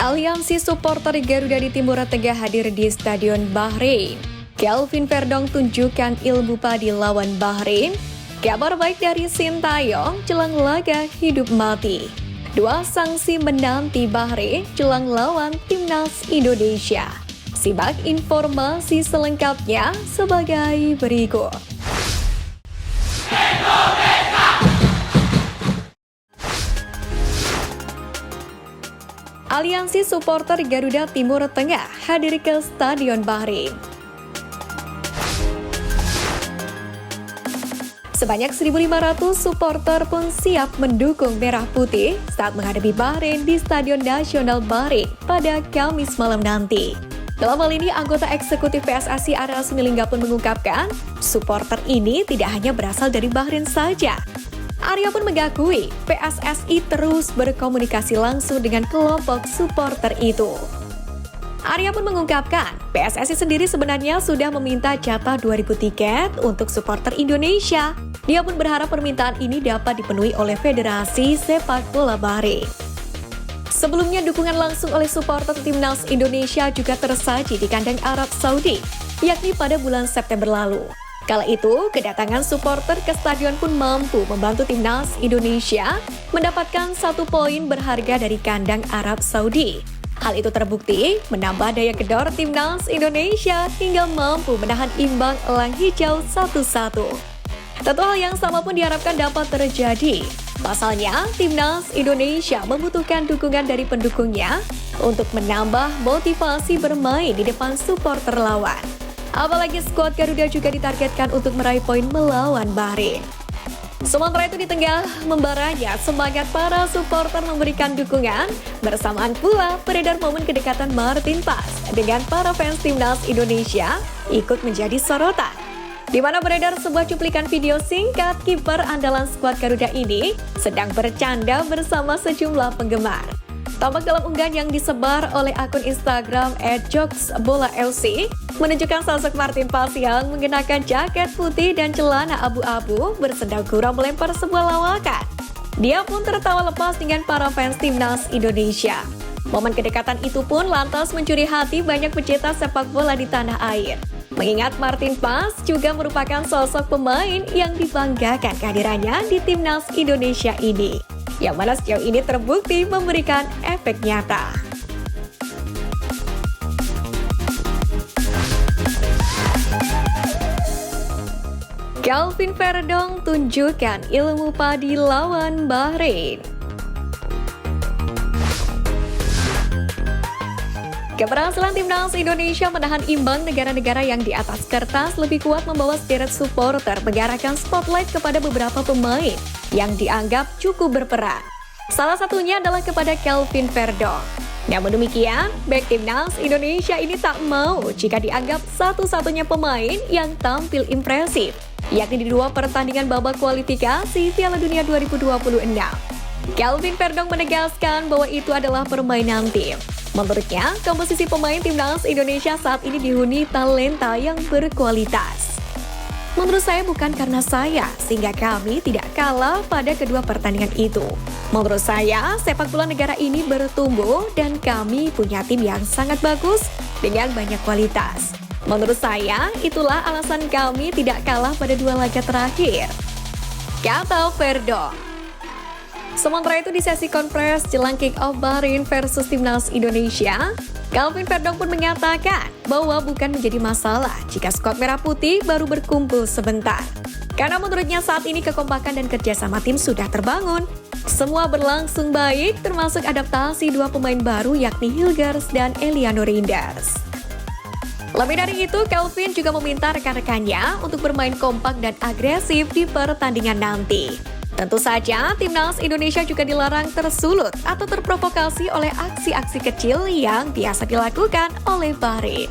Aliansi supporter Garuda di Timur Tengah hadir di Stadion Bahrain. Kelvin Verdong tunjukkan ilmu padi lawan Bahrain. Kabar baik dari Sintayong jelang laga hidup mati. Dua sanksi menanti Bahrain jelang lawan Timnas Indonesia. Simak informasi selengkapnya sebagai berikut. Aliansi supporter Garuda Timur Tengah hadir ke Stadion Bahrain. Sebanyak 1.500 supporter pun siap mendukung Merah Putih saat menghadapi Bahrain di Stadion Nasional Bahrain pada Kamis malam nanti. Dalam hal ini, anggota eksekutif PSSI Arya Sinulinga pun mengungkapkan, supporter ini tidak hanya berasal dari Bahrain saja. Arya pun mengakui PSSI terus berkomunikasi langsung dengan kelompok supporter itu. Arya pun mengungkapkan, PSSI sendiri sebenarnya sudah meminta jatah 2.000 tiket untuk supporter Indonesia. Dia pun berharap permintaan ini dapat dipenuhi oleh Federasi Sepak Bola Bahrain. Sebelumnya, dukungan langsung oleh supporter Timnas Indonesia juga tersaji di kandang Arab Saudi, yakni pada bulan September lalu. Kala itu, kedatangan supporter ke stadion pun mampu membantu Timnas Indonesia mendapatkan 1 poin berharga dari kandang Arab Saudi. Hal itu terbukti menambah daya gedor Timnas Indonesia hingga mampu menahan imbang elang hijau 1-1. Tentu hal yang sama pun diharapkan dapat terjadi. Pasalnya, Timnas Indonesia membutuhkan dukungan dari pendukungnya untuk menambah motivasi bermain di depan supporter lawan. Apalagi skuad Garuda juga ditargetkan untuk meraih poin melawan Bahrain. Sementara itu di tengah membaranya semangat para supporter memberikan dukungan, bersamaan pula beredar momen kedekatan Martin Paes dengan para fans Timnas Indonesia ikut menjadi sorotan. Di mana beredar sebuah cuplikan video singkat kiper andalan skuad Garuda ini sedang bercanda bersama sejumlah penggemar. Tampak dalam unggahan yang disebar oleh akun Instagram @jokesbola_lc menunjukkan sosok Martin Paes yang mengenakan jaket putih dan celana abu-abu bersendal gurau melempar sebuah lawakan. Dia pun tertawa lepas dengan para fans Timnas Indonesia. Momen kedekatan itu pun lantas mencuri hati banyak pecinta sepak bola di tanah air. Mengingat Martin Paes juga merupakan sosok pemain yang dibanggakan kehadirannya di Timnas Indonesia ini, yang mana sejauh ini terbukti memberikan efek nyata. Kelvin Verdong tunjukkan ilmu padi lawan Bahrain. Keberhasilan Timnas Indonesia menahan imbang negara-negara yang di atas kertas lebih kuat membawa sederet supporter mengarahkan spotlight kepada beberapa pemain yang dianggap cukup berperan. Salah satunya adalah kepada Kelvin Verdong. Namun demikian, bek Timnas Indonesia ini tak mau jika dianggap satu-satunya pemain yang tampil impresif, yakni di 2 pertandingan babak kualifikasi Piala Dunia 2026. Kelvin Verdong menegaskan bahwa itu adalah permainan tim. Menurutnya, komposisi pemain Timnas Indonesia saat ini dihuni talenta yang berkualitas. Menurut saya bukan karena saya, sehingga kami tidak kalah pada kedua pertandingan itu. Menurut saya, sepak bola negara ini bertumbuh dan kami punya tim yang sangat bagus dengan banyak kualitas. Menurut saya, itulah alasan kami tidak kalah pada 2 laga terakhir, kata Verdong. Sementara itu di sesi konferensi jelang kick-off Bahrain versus Timnas Indonesia, Kelvin Verdong pun menyatakan bahwa bukan menjadi masalah jika skuad Merah Putih baru berkumpul sebentar. Karena menurutnya saat ini kekompakan dan kerjasama tim sudah terbangun. Semua berlangsung baik, termasuk adaptasi 2 pemain baru yakni Hilgers dan Eliano Reinders. Lebih dari itu, Kelvin juga meminta rekan-rekannya untuk bermain kompak dan agresif di pertandingan nanti. Tentu saja, Timnas Indonesia juga dilarang tersulut atau terprovokasi oleh aksi-aksi kecil yang biasa dilakukan oleh Bahrain.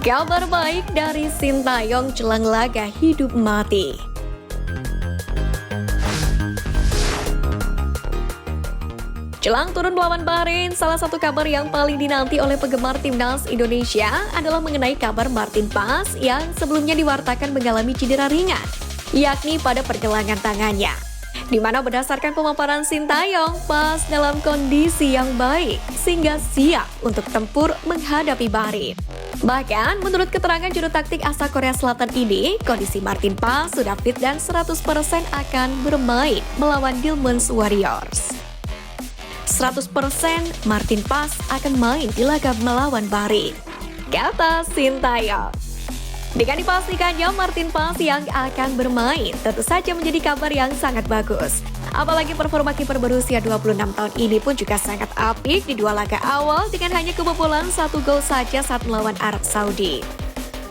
Kabar baik dari Sintayong jelang laga hidup mati. Jelang turun melawan Bahrain, salah satu kabar yang paling dinanti oleh penggemar Timnas Indonesia adalah mengenai kabar Martin Paes yang sebelumnya diwartakan mengalami cedera ringan. yakni pada pergelangan tangannya. Di mana berdasarkan pemaparan Sintayong pas dalam kondisi yang baik sehingga siap untuk tempur menghadapi Bahrain. Bahkan menurut keterangan juru taktik asal Korea Selatan ini, kondisi Martin Pas sudah fit dan 100% akan bermain melawan Gilman's Warriors. 100% Martin Pas akan main di laga melawan Bahrain, kata Sintayong. Dengan dipastikannya Martin Pas yang akan bermain, tentu saja menjadi kabar yang sangat bagus. Apalagi performa kiper berusia 26 tahun ini pun juga sangat apik di dua laga awal dengan hanya kebobolan 1 gol saja saat melawan Arab Saudi.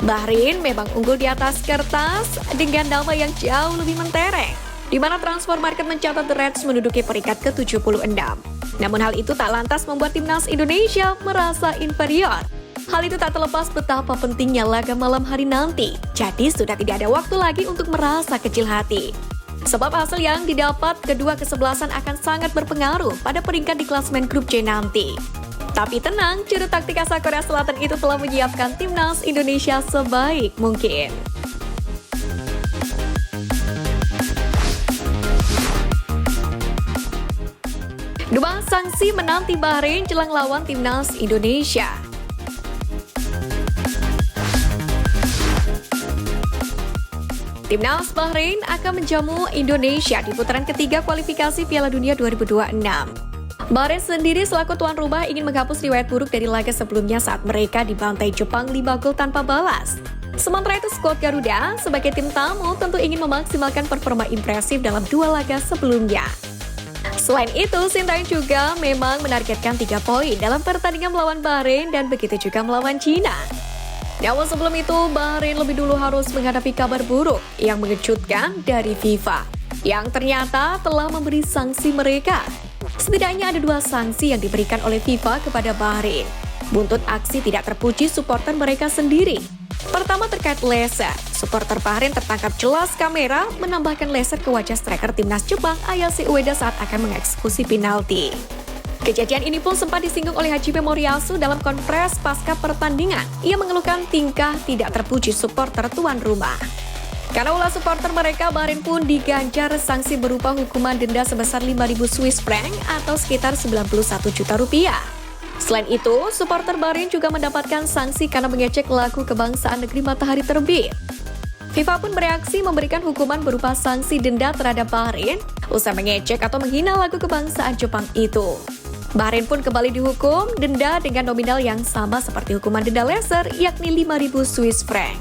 Bahrain memang unggul di atas kertas dengan nama yang jauh lebih mentereng, di mana transfer market mencatat The Reds menduduki peringkat ke-76. Namun hal itu tak lantas membuat timnas Indonesia merasa inferior. Hal itu tak terlepas betapa pentingnya laga malam hari nanti. Jadi sudah tidak ada waktu lagi untuk merasa kecil hati. Sebab hasil yang didapat kedua kesebelasan akan sangat berpengaruh pada peringkat di klasemen grup C nanti. Tapi tenang, juru taktik asal Korea Selatan itu telah menyiapkan timnas Indonesia sebaik mungkin. Dua sanksi menanti Bahrain jelang lawan timnas Indonesia. Timnas Bahrain akan menjamu Indonesia di putaran ketiga kualifikasi Piala Dunia 2026. Bahrain sendiri selaku tuan rumah ingin menghapus riwayat buruk dari laga sebelumnya saat mereka dibantai Jepang 5 gol tanpa balas. Sementara itu skuad Garuda sebagai tim tamu tentu ingin memaksimalkan performa impresif dalam 2 laga sebelumnya. Selain itu, Sintayong juga memang menargetkan 3 poin dalam pertandingan melawan Bahrain dan begitu juga melawan Cina. Namun sebelum itu, Bahrain lebih dulu harus menghadapi kabar buruk yang mengejutkan dari FIFA, yang ternyata telah memberi sanksi mereka. Setidaknya ada 2 sanksi yang diberikan oleh FIFA kepada Bahrain, buntut aksi tidak terpuji supporter mereka sendiri. Pertama terkait laser, supporter Bahrain tertangkap jelas kamera menambahkan laser ke wajah striker timnas Jepang Ayase Ueda saat akan mengeksekusi penalti. Kejadian ini pun sempat disinggung oleh Hajime Moriyasu dalam konferensi pasca pertandingan. Ia mengeluhkan tingkah tidak terpuji supporter tuan rumah. Karena ulah supporter mereka, Bahrain pun diganjar sanksi berupa hukuman denda sebesar 5.000 Swiss franc atau sekitar 91 juta rupiah. Selain itu, supporter Bahrain juga mendapatkan sanksi karena mengecek lagu kebangsaan negeri Matahari Terbit. FIFA pun bereaksi memberikan hukuman berupa sanksi denda terhadap Bahrain usai mengecek atau menghina lagu kebangsaan Jepang itu. Bahrain pun kembali dihukum denda dengan nominal yang sama seperti hukuman denda laser, yakni 5.000 Swiss franc.